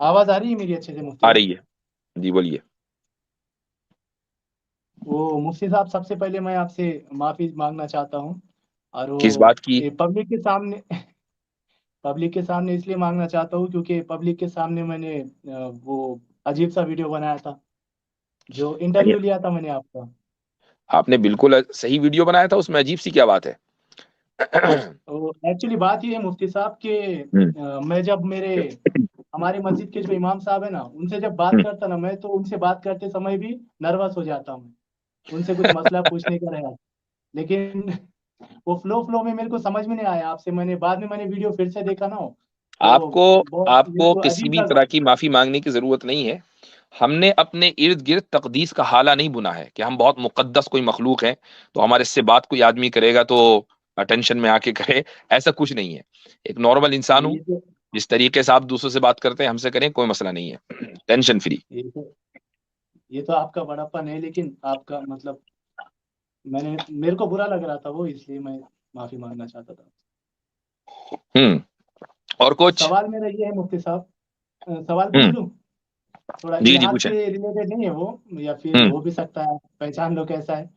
आवाज आ रही है मेरी अच्छे से मुफ्ती आ भाई? रही है। जी बोलिए। वो मुफ्ती साहब, सबसे पहले मैं आपसे माफी मांगना चाहता हूँ। और किस वो बात की? पब्लिक के सामने पब्लिक के सामने इसलिए मांगना चाहता हूँ क्योंकि पब्लिक के सामने मैंने वो अजीब सा वीडियो बनाया था, जो नहीं, इंटरव्यू लिया था मैंने आपका। आपने बिल्कुल सही वीडियो बनाया था, उसमें अजीब सी क्या बात है? तो एक्चुअली बात ये है मुफ्ती साहब कि हम्म। मैं जब मेरे हमारी मस्जिद के जो इमाम साहब है ना, उनसे जब बात हम्म। करता ना, मैं तो उनसे बात करते समय भी नर्वस हो जाता हूँ। उनसे कुछ मसला पूछने का रहा, लेकिन वो फ्लो में मेरे को समझ में नहीं आया आपसे। मैंने बाद में मैंने वीडियो फिर से देखा ना, तो आपको बहुत मेरे आपको को किसी अजीब भी लगा। तरह की माफी मांगने की जरूरत नहीं है। हमने अपने इर्द गिर्द तकदीस का हाला नहीं बुना है कि हम बहुत मुकद्दस कोई मखलूक है, तो हमारे से बात कोई आदमी करेगा तो अटेंशन में आके करे। ऐसा कुछ नहीं है। एक नॉर्मल इंसान हूँ। ये तो जिस तरीके से आप दूसरों से बात करते हैं हमसे करें, कोई मसला नहीं है। Tension free. ये तो ये तो आपका बड़प्पन है, लेकिन आपका मतलब मेरे को बुरा लग रहा था वो, इसलिए मैं माफी मांगना चाहता था। हम्म। और कुछ? सवाल मेरा ये है मुफ्ती साहब, सवाल पूछ हम्म। लूं? थोड़ा जी जी इल्हाद पूछें। से रिलेटेड नहीं है वो, या फिर हम्म। हो भी सकता है, पहचान लो कैसा है।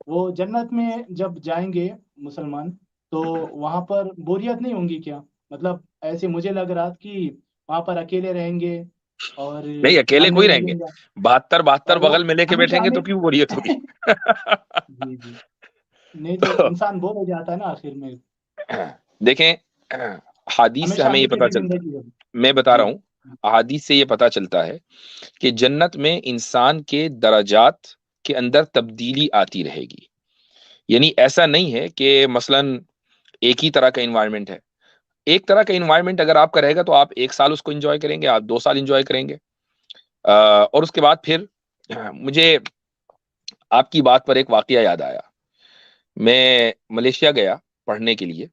वो जन्नत में जब जाएंगे मुसलमान, तो वहां पर बोरियत नहीं होंगी क्या? मतलब ऐसे मुझे लग रहा था कि वहां पर अकेले रहेंगे और नहीं, अकेले मन कोई नहीं रहेंगे। लगेगा। बहत्तर बहत्तर और वो बगल में लेके हमेशा बैठेंगे तो क्यों बोरियत होगी? हमें जी जी, नहीं तो इंसान बोर हो जाता है ना आखिर में। देखें, हादीस से हमेशा हमें ये हमेशा पता की चलता जिंदगी होगी। है। मैं बता जी। रहा हूँ। अहादीस से ये पता चलता है कि जन्नत में इंसान के दराजात के अंदर तब्दीली आती रहेगी। यानी ऐसा नहीं है कि मसलन एक ही तरह का इन्वायरमेंट है। एक तरह का इन्वायरमेंट अगर आपका रहेगा तो आप 1 साल उसको एंजॉय करेंगे, आप 2 साल एंजॉय करेंगे। और उसके बाद फिर मुझे आपकी बात पर एक वाकया याद आया। मैं मलेशिया गया पढ़ने के लिए।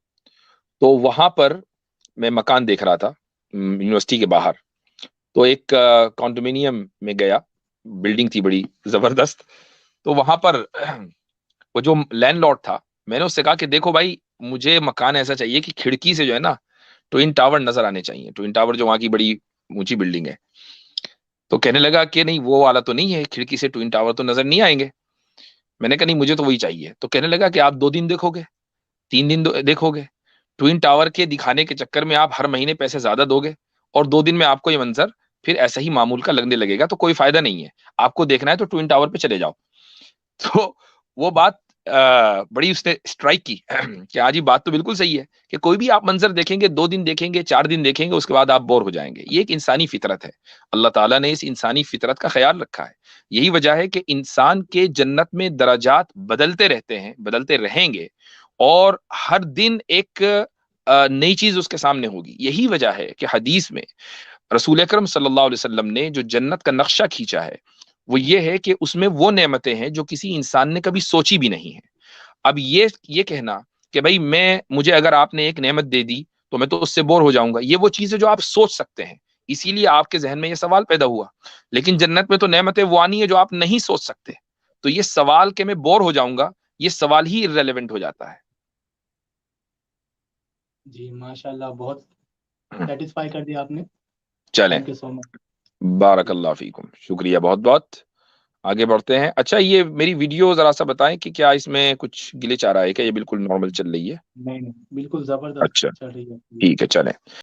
तो वहां पर मैं मकान देख रहा था यूनिवर्सिटी के बाहर। तो एक कॉन्डोमिनियम में गया। बिल्डिंग थी बड़ी जबरदस्त। तो वहां पर वो जो लैंडलॉर्ड था, मैंने उससे कहा कि देखो भाई, मुझे मकान ऐसा चाहिए कि खिड़की से जो है ना, ट्विन टावर नजर आने चाहिए। ट्विन टावर जो वहां की बड़ी ऊंची बिल्डिंग है। तो कहने लगा कि नहीं, वो वाला तो नहीं है, खिड़की से ट्विन टावर तो नजर नहीं आएंगे। मैंने कहा नहीं, मुझे तो वही चाहिए। तो कहने लगा कि आप 2 दिन देखोगे, 3 दिन देखोगे। ट्विन टावर के दिखाने के चक्कर में आप हर महीने पैसे ज्यादा दोगे, और 2 दिन में आपको ये मंजर फिर ऐसा ही मामूल का लगने लगेगा, तो कोई फायदा नहीं है। आपको देखना है तो ट्विन टावर पे चले जाओ। तो वो बात बड़ी उसने स्ट्राइक की कि हाँ जी, बात तो बिल्कुल सही है कि कोई भी आप मंजर देखेंगे, 2 दिन देखेंगे, 4 दिन देखेंगे, उसके बाद आप बोर हो जाएंगे। ये एक इंसानी फितरत है। अल्लाह ताला ने इस इंसानी फितरत का ख्याल रखा है। यही वजह है कि इंसान के जन्नत में दराजात बदलते रहते हैं, बदलते रहेंगे। और हर दिन एक नई चीज उसके सामने होगी। यही वजह है कि हदीस में रसूल अकरम सल्लल्लाहु अलैहि वसल्लम ने जो जन्नत का नक्शा खींचा है, वो ये है कि उसमें वो नेमतें हैं जो किसी इंसान ने कभी सोची भी नहीं है। अब ये कहना कि भाई मैं मुझे अगर आपने एक नेमत दे दी तो मैं तो उससे बोर हो जाऊंगा, ये वो चीज है जो आप सोच सकते हैं। इसीलिए आपके जहन में ये सवाल पैदा हुआ। लेकिन जन्नत में तो नेमतें वो आनी है जो आप नहीं सोच सकते। तो ये सवाल कि मैं बोर हो जाऊंगा, ये सवाल ही इररेलेवेंट हो जाता है। जी माशाल्लाह, बहुत सेटिस्फाई कर दिया आपने। चलें। Thank you so much. जी। बारकल्लाह फीकुम, शुक्रिया बहुत बहुत। आगे बढ़ते हैं। अच्छा, ये मेरी वीडियो जरा सा बताएं कि क्या इसमें कुछ ग्लिच आ रहा है क्या, ये बिल्कुल नॉर्मल चल रही है? नहीं नहीं, बिल्कुल जबरदस्त अच्छा, चल रही है। ठीक है, चलें।